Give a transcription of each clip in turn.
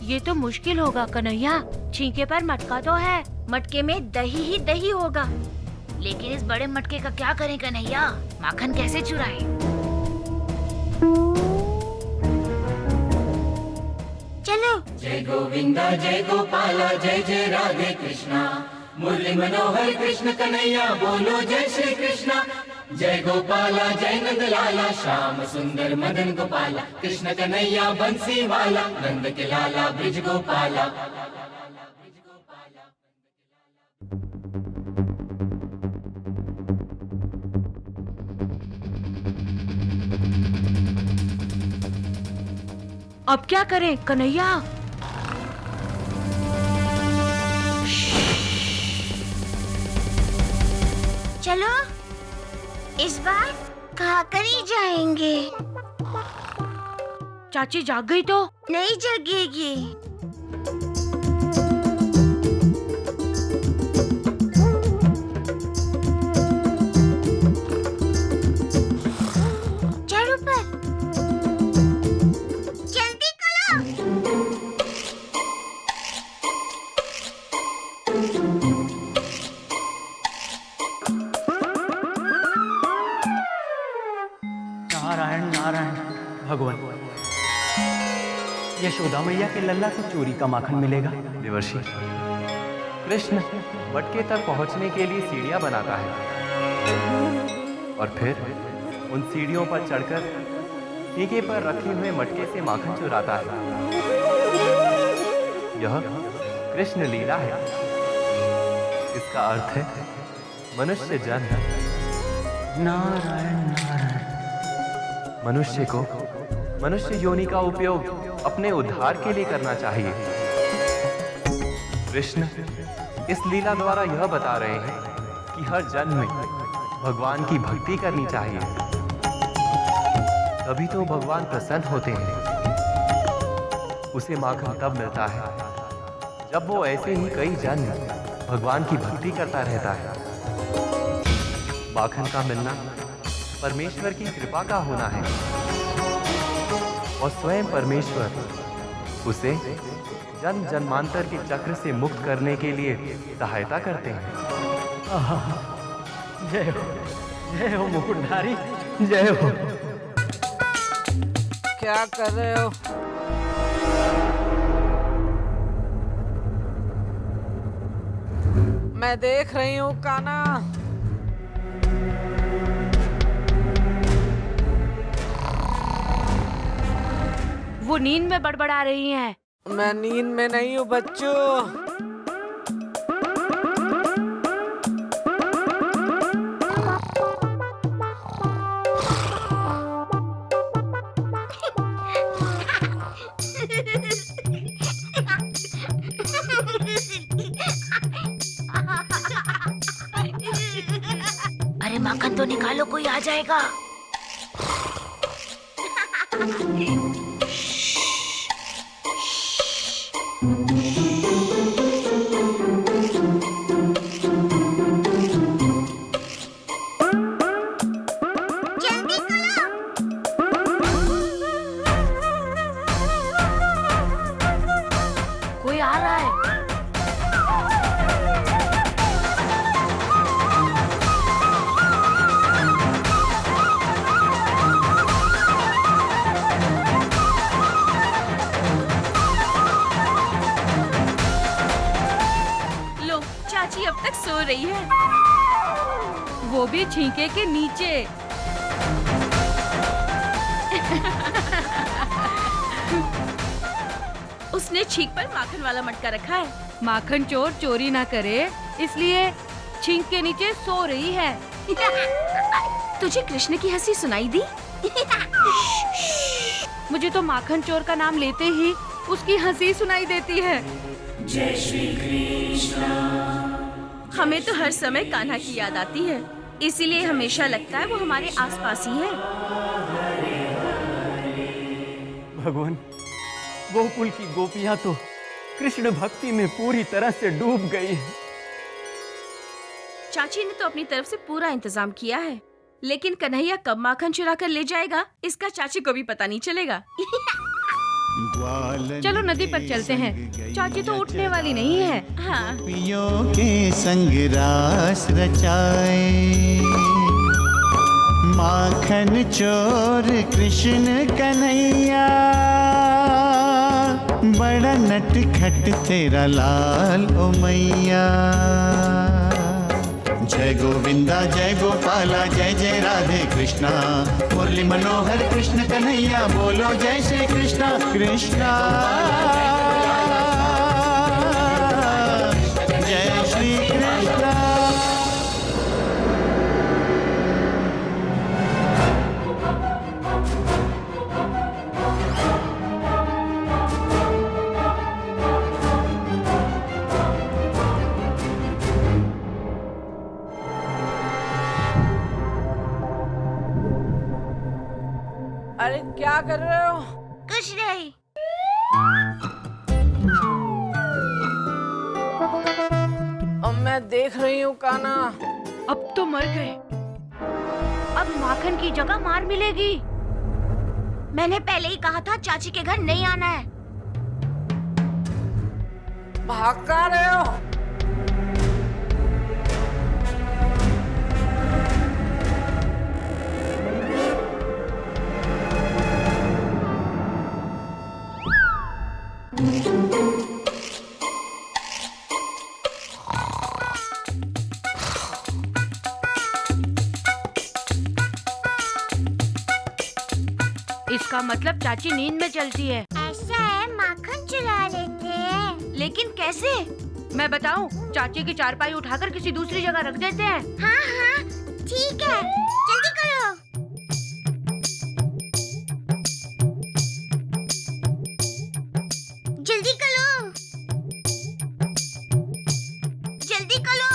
ये तो मुश्किल होगा कन्हैया। छींके पर मटका तो है, मटके में दही ही दही होगा। लेकिन इस बड़े मटके का क्या करें कन्हैया? माखन कैसे चुराएं? चलो। जय गोविंदा जय गोपाला जय जय राधे कृष्णा, मुरली मनोहर कृष्ण कन्हैया बोलो जय श्री कृष्णा। जय गोपाला जय नंदलाला श्याम सुंदर मदन गोपाला, कृष्ण कन्हैया बंसी वाला नंद के लाला ब्रिज गोपाला। अब क्या करें कन्हैया? चलो इस बार खाकर ही जाएंगे। चाची जाग गई तो? नहीं जगेगी। चल ऊपर, जल्दी करो। नारायण नारायण भगवान, यशोदा मैया के लल्ला को चोरी का माखन मिलेगा। देवर्षि, कृष्ण मटके तक पहुंचने के लिए सीढ़ियां बनाता है और फिर उन सीढ़ियों पर चढ़कर टीके पर रखे हुए मटके से माखन चुराता है। यह कृष्ण लीला है। इसका अर्थ है मनुष्य जन्म। नारायण नारायण। मनुष्य को मनुष्य योनि का उपयोग अपने उद्धार के लिए करना चाहिए। कृष्ण इस लीला द्वारा यह बता रहे हैं कि हर जन्म में भगवान की भक्ति करनी चाहिए, तभी तो भगवान प्रसन्न होते हैं। उसे माखन तब मिलता है जब वो ऐसे ही कई जन्म भगवान की भक्ति करता रहता है। माखन का मिलना परमेश्वर की कृपा का होना है और स्वयं परमेश्वर उसे जन्म जन्मांतर के चक्र से मुक्त करने के लिए सहायता करते हैं। जय हो मुकुटधारी, जय हो। क्या कर रहे हो? मैं देख रही हूँ कान्हा। वो नींद में बड़बड़ा रही हैं। मैं नींद में नहीं हूँ बच्चों। अरे माखन तो निकालो, कोई आ जाएगा। जल्दी करो। कोई आ रहा है। लो, चाची अब तक सो रही है, वो भी छींके के नीचे। उसने छींक पर माखन वाला मटका रखा है। माखन चोर चोरी ना करे, इसलिए छींक के नीचे सो रही है। तुझे कृष्ण की हंसी सुनाई दी? मुझे तो माखन चोर का नाम लेते ही उसकी हंसी सुनाई देती है। जय श्री कृष्ण। हमें तो हर समय कान्हा की याद आती है, इसीलिए हमेशा लगता है वो हमारे आसपास ही है। भगवान, गोकुल की गोपियां तो कृष्ण भक्ति में पूरी तरह से डूब गई हैं। चाची ने तो अपनी तरफ से पूरा इंतजाम किया है, लेकिन कन्हैया कब माखन चुरा कर ले जाएगा इसका चाची को भी पता नहीं चलेगा। चलो नदी पर चलते हैं, चाची तो उठने वाली नहीं है। हाँ। पियों के संग रास रचाए, माखन चोर कृष्ण कन्हैया, बड़ा नटखट तेरा लाल ओ मैया। जय गोविंदा जय गोपाला जय जय राधे कृष्णा, मुरली मनोहर कृष्ण कन्हैया, बोलो जय श्री कृष्णा कृष्णा। जय श्री कृष्णा। अरे क्या कर रहे हो? कुछ नहीं। अब मैं देख रही हूँ काना। अब तो मर गए। अब माखन की जगह मार मिलेगी। मैंने पहले ही कहा था चाची के घर नहीं आना है। भाग कहाँ रहे हो? इसका मतलब चाची नींद में चलती है। ऐसा है, माखन चुरा लेते हैं। लेकिन कैसे? मैं बताऊं, चाची की चारपाई उठाकर किसी दूसरी जगह रख देते हैं। हाँ हाँ ठीक है, जल्दी करो। जल्दी करो, जल्दी करो।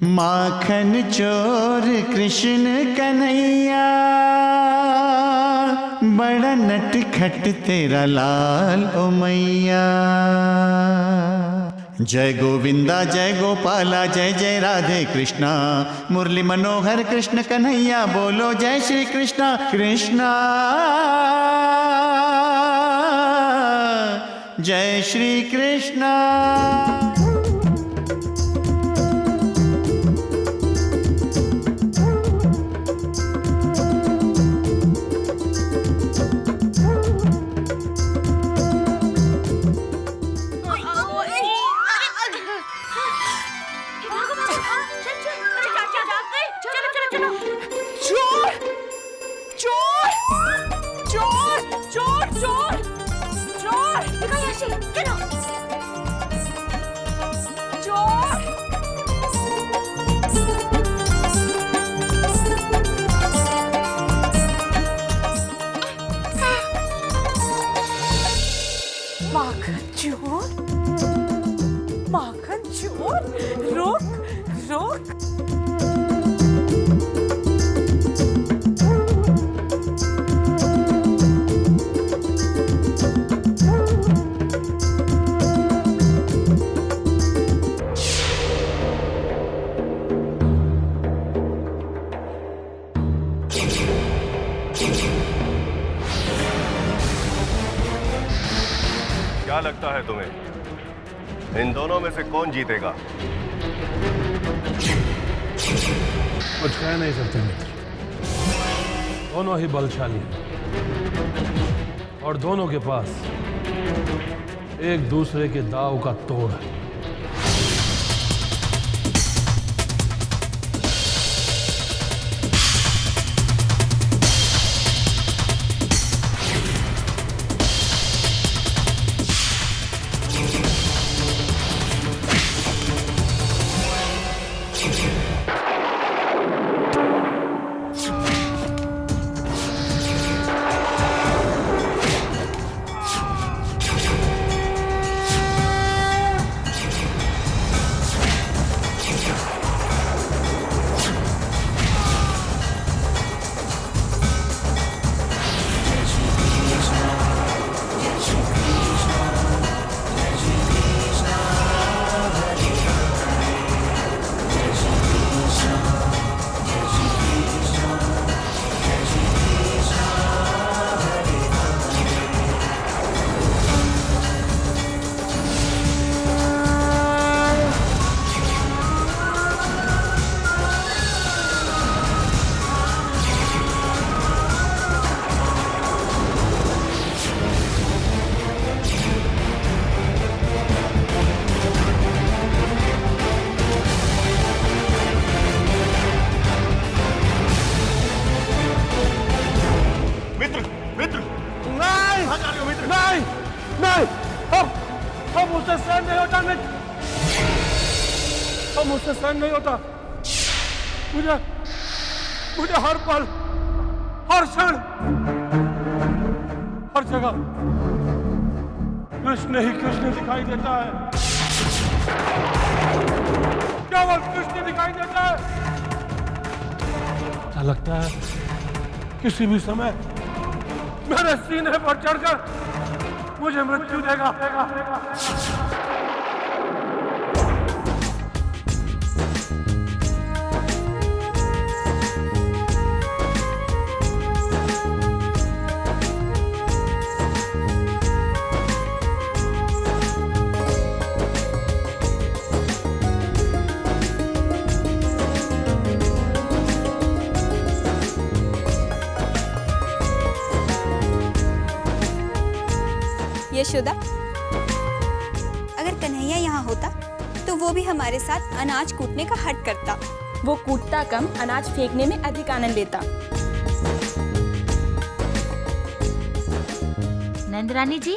माखन चोर कृष्ण कन्हैया, बड़ा नटखट तेरा लाल ओ मैया। जय गोविंदा जय गोपाला जय जय राधे कृष्णा, मुरली मनोहर कृष्ण कन्हैया, बोलो जय श्री कृष्णा कृष्णा। जय श्री कृष्णा। माखन चोर, माखन चोर, रुक रुक। क्या लगता है तुम्हें, इन दोनों में से कौन जीतेगा? कुछ कह नहीं सकते मित्र, दोनों ही बलशाली हैं और दोनों के पास एक दूसरे के दांव का तोड़ है। अब मुझसे सहन नहीं होता मित्र, अब मुझसे सहन नहीं होता। मुझे हर पल, हर क्षण, हर जगह कृष्ण ही कृष्ण दिखाई देता है, केवल कृष्ण दिखाई देता है। ऐसा लगता है किसी भी समय मेरे सीने पर चढ़कर मुझे मृत्यु देगा। यशोदा, अगर कन्हैया यहाँ होता तो वो भी हमारे साथ अनाज कूटने का हट करता। वो कूटता कम, अनाज फेंकने में अधिक आनंद लेता। नंदरानी जी,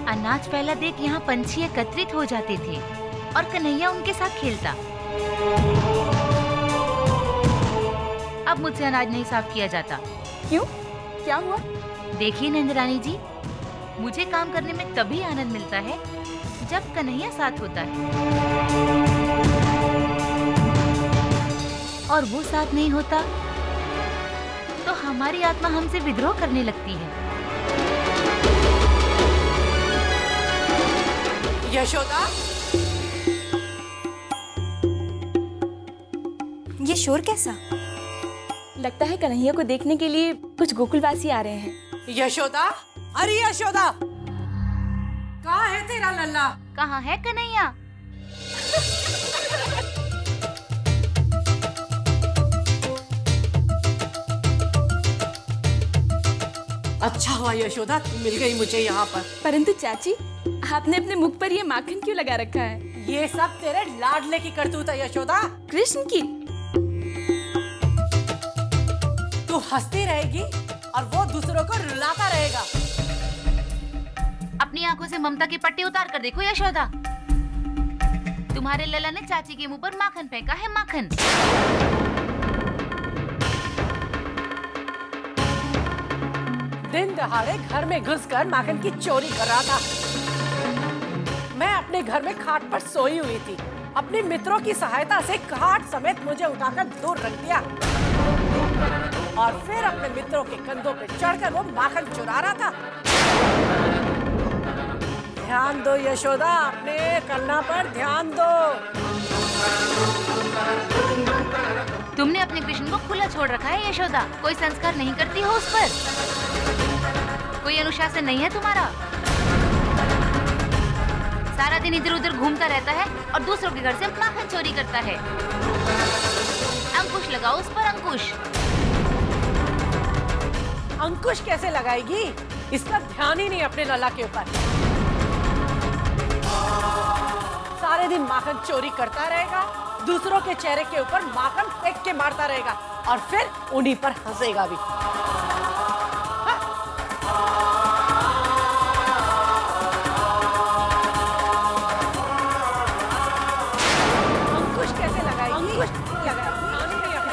अनाज फैला देख यहाँ पंछी एकत्रित हो जाते थे और कन्हैया उनके साथ खेलता। अब मुझसे अनाज नहीं साफ किया जाता। क्यों? क्या हुआ? देखिए नंदरानी जी, मुझे काम करने में तभी आनंद मिलता है जब कन्हैया साथ होता है, और वो साथ नहीं होता तो हमारी आत्मा हमसे विद्रोह करने लगती है। यशोदा, ये शोर कैसा? लगता है कन्हैया को देखने के लिए कुछ गोकुलवासी आ रहे हैं। यशोदा, अरे यशोदा, कहाँ है तेरा लल्ला? कहाँ है कन्हैया? अच्छा हुआ यशोदा, तू मिल गई मुझे यहाँ पर। परंतु चाची, आपने अपने मुख पर ये माखन क्यों लगा रखा है? ये सब तेरे लाडले की करतूत है यशोदा। कृष्ण की। तू हंसती रहेगी और वो दूसरों को रुलाता रहेगा। अपनी आंखों से ममता की पट्टी उतार कर देखो यशोदा, तुम्हारे लला ने चाची के मुंह पर माखन फेंका है, माखन। दिन दहाड़े घर में घुसकर माखन की चोरी कर रहा था। मैं अपने घर में खाट पर सोई हुई थी, अपने मित्रों की सहायता से खाट समेत मुझे उठाकर दूर रख दिया और फिर अपने मित्रों के कंधों पे चढ़कर वो माखन चुरा रहा था। ध्यान दो यशोदा, अपने करना पर ध्यान दो। तुमने अपने कृष्ण को खुला छोड़ रखा है यशोदा, कोई संस्कार नहीं करती हो उस पर, कोई अनुशासन नहीं है तुम्हारा। सारा दिन इधर उधर घूमता रहता है और दूसरों के घर से माखन चोरी करता है। अंकुश लगाओ उस पर, अंकुश। अंकुश कैसे लगाएगी? इसका ध्यान ही नहीं अपने लला के ऊपर। सारे दिन माखन चोरी करता रहेगा, दूसरों के चेहरे के ऊपर माखन फेंक के मारता रहेगा और फिर उन्हीं पर हंसेगा भी। अंकुश कैसे लगाएगी?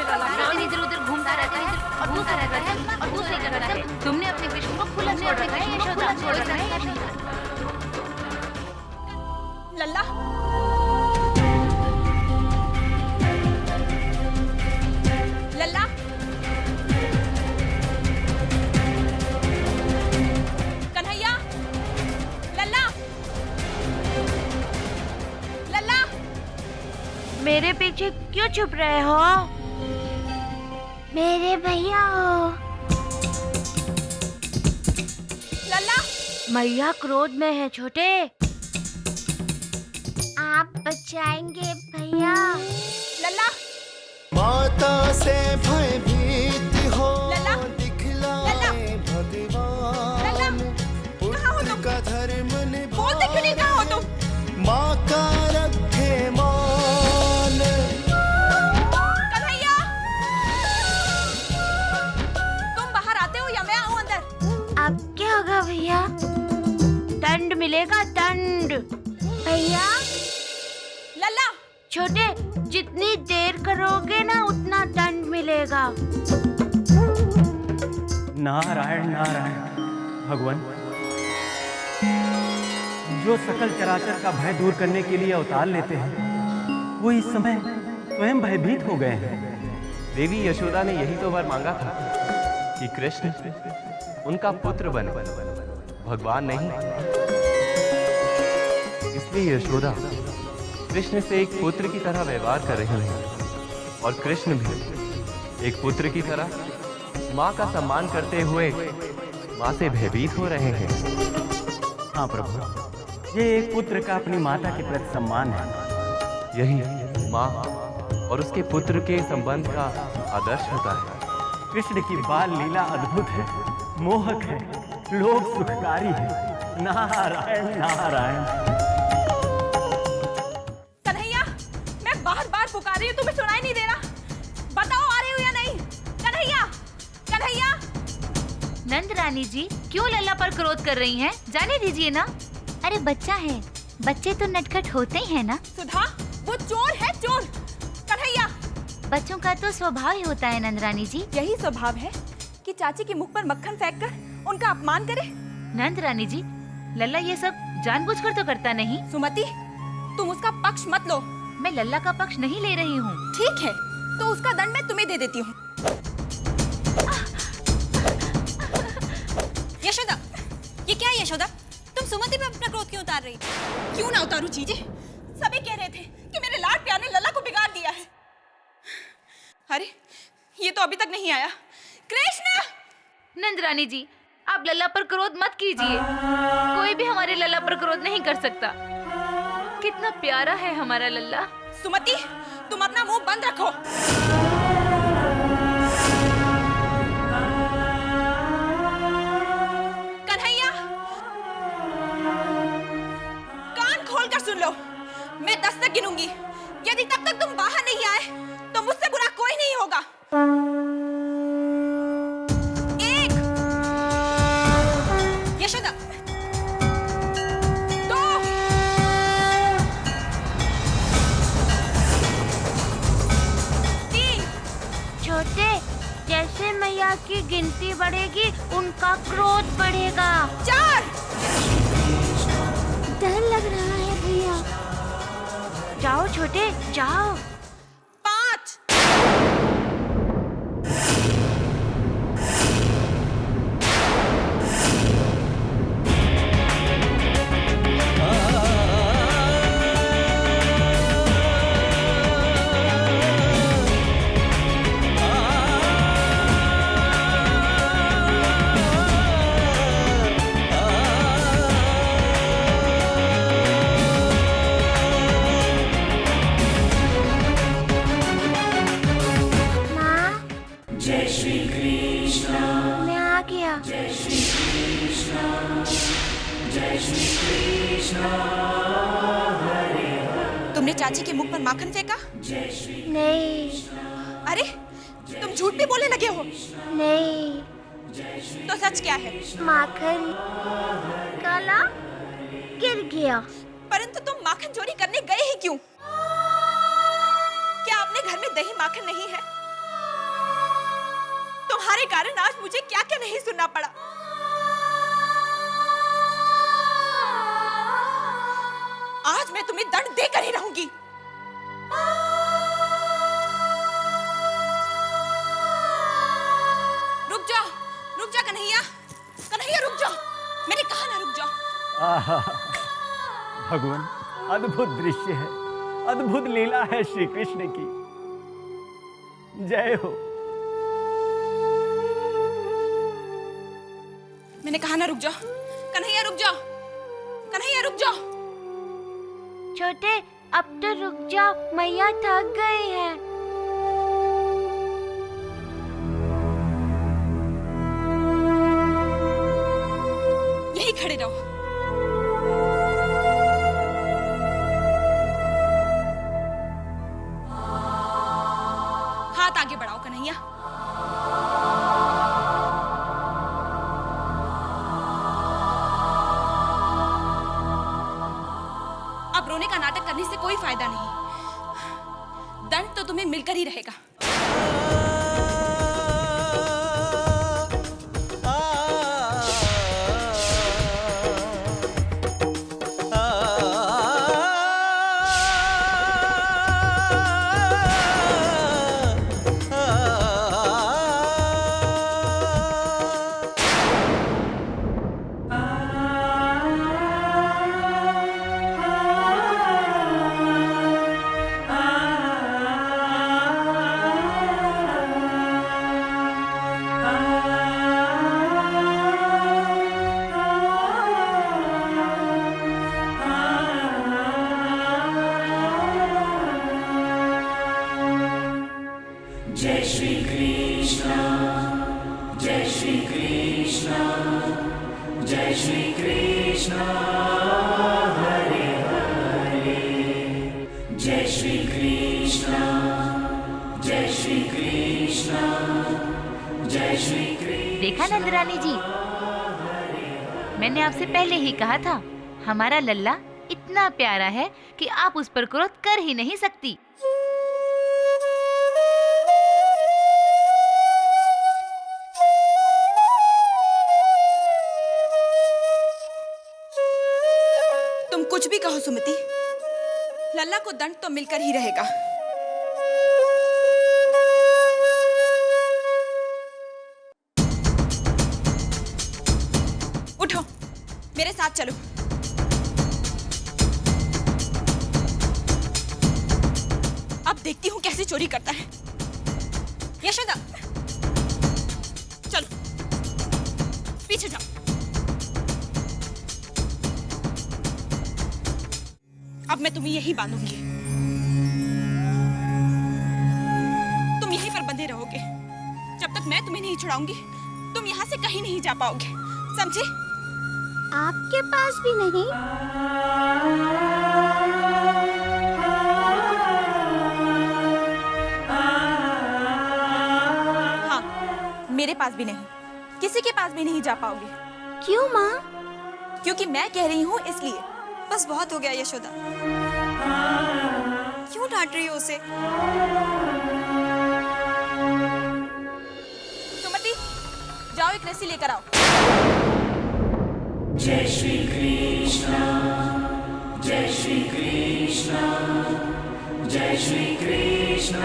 सारा दिन इधर उधर घूमता रहता है और दूसरा रहता है और दूसरे करता है। तुमने अपने कृष्ण को खुला छोड़ रखा है यशोदा, छोड़ रखा है यशोदा। लल्ला, लल्ला, कन्हैया, लल्ला, लल्ला। मेरे पीछे क्यों छुप रहे हो? मेरे भैया हो। लल्ला, मैया क्रोध में है छोटे। आप बचाएंगे भैया। लल्ला, माता से भयभीत हो लल्ला, दिखलाए भगवान, लल्ला, कहाँ हो तुम? का धर्म बोलते क्यों नहीं? कहाँ हो तुम? माँ का रखे मान। कन्हैया, तुम बाहर आते हो या मैं आऊं अंदर? अब क्या होगा भैया? दंड मिलेगा दंड। भैया लल्ला, छोटे, जितनी देर करोगे ना उतना दंड मिलेगा। नारायण नारायण। भगवान, जो सकल चराचर का भय दूर करने के लिए अवतार लेते हैं, वो इस समय स्वयं भयभीत हो गए हैं। देवी यशोदा ने यही तो वर मांगा था कि कृष्ण उनका पुत्र बने, भगवान नहीं। इसलिए यशोदा कृष्ण से एक पुत्र की तरह व्यवहार कर रही है और कृष्ण भी एक पुत्र की तरह माँ का सम्मान करते हुए माँ से भयभीत हो रहे हैं। हाँ प्रभु, ये एक पुत्र का अपनी माता के प्रति सम्मान है। यही माँ और उसके पुत्र के संबंध का आदर्श होता है। कृष्ण की बाल लीला अद्भुत है, मोहक है, लोक सुखकारी है। नारायण नारायण। कन्हैया, मैं बार-बार पुकार रही हूँ, तुम्हें सुनाई नहीं दे रहा? बताओ आ रही हो या नहीं? कन्हैया, कन्हैया। नंद रानी जी क्यों लल्ला पर क्रोध कर रही हैं? जाने दीजिए ना। अरे बच्चा है, बच्चे तो नटखट होते ही हैं ना। सुधा, वो चोर है, चोर। कन्हैया, बच्चों का तो स्वभाव ही होता है नंद रानी जी। यही स्वभाव है कि चाची के मुख पर मक्खन फेंककर उनका अपमान करे। नंद रानी जी, लल्ला ये सब जानबूझकर तो करता नहीं। सुमति, तुम उसका पक्ष मत लो। मैं लल्ला का पक्ष नहीं ले रही हूँ। ठीक है, तो उसका दंड मैं तुम्हें दे देती हूँ। यशोदा, ये क्या है यशोदा? तुम सुमति पे अपना क्रोध क्यों उतार रही? क्यों ना उतारू जीजे? सभी कह रहे थे कि मेरे लाड प्यार ने लल्ला को बिगाड़ दिया है। अरे, ये तो अभी तक नहीं आया। कृष्ण! नंद रानी जी, आप लल्ला पर क्रोध मत कीजिए। कोई भी हमारे लल्ला पर क्रोध नहीं कर सकता। कितना प्यारा है हमारा लल्ला। सुमति, तुम अपना मुंह बंद रखो। कन्हैया, कान खोलकर सुन लो। मैं 10 तक गिनूंगी। यदि तब तक तुम बाहर नहीं आए तो मुझसे बुरा कोई नहीं होगा। 1, यशोदा, 2, 3, छोटे, जैसे मैया की गिनती बढ़ेगी उनका क्रोध बढ़ेगा। 4, डर लग रहा है भैया। जाओ छोटे, जाओ। 5, मैं आ गया। तुमने चाची के मुख पर माखन फेंका? नहीं। अरे, तुम झूठ भी बोलने लगे हो। नहीं। तो सच क्या है? माखन काला गिर गया। परंतु तुम माखन चोरी करने गए ही क्यों? क्या अपने घर में दही माखन नहीं है? तुम्हारे कारण आज मुझे क्या क्या नहीं सुनना पड़ा। आज मैं तुम्हें दंड देकर ही रहूंगी। रुक जा कन्हैया, कन्हैया रुक जा। मैंने कहा ना रुक जा। आहा, भगवान, अद्भुत दृश्य है, अद्भुत लीला है श्री कृष्ण की। जय हो। मैंने कहा ना रुक जा। कन्हैया रुक जा, कन्हैया रुक जा। छोटे, अब तो रुक जा, मैया थक गई है। यही खड़े रहो। हाथ आगे बढ़ाओ कन्हैया। कोई फायदा नहीं। दंड तो तुम्हें मिलकर ही रहेगा। जय श्री कृष्ण, जय श्री कृष्ण, जय श्री कृष्ण हरे हरे, जय श्री कृष्ण, जय श्री कृष्ण, जय श्री कृष्ण। देखा नंदरानी जी, मैंने आपसे पहले ही कहा था, हमारा लल्ला इतना प्यारा है कि आप उस पर क्रोध कर ही नहीं सकती। तुम कुछ भी कहो सुमति, लल्ला को दंड तो मिलकर ही रहेगा। उठो, मेरे साथ चलो। अब देखती हूँ कैसे चोरी करता है। यशोदा, चलो पीछे जाओ। अब मैं तुम्हें यही बांधूंगी। तुम यहीं पर बंधे रहोगे। जब तक मैं तुम्हें नहीं छुड़ाऊंगी, तुम यहाँ से कहीं नहीं जा पाओगे, समझे? आपके पास भी नहीं? हाँ, मेरे पास भी नहीं, किसी के पास भी नहीं जा पाओगे। क्यों माँ? क्योंकि मैं कह रही हूँ इसलिए। बस बहुत हो गया यशोदा। क्यों डांट रही हो उसे? सुमति, जाओ एक रस्सी लेकर आओ। जय श्री कृष्ण, जय श्री कृष्ण, जय श्री कृष्ण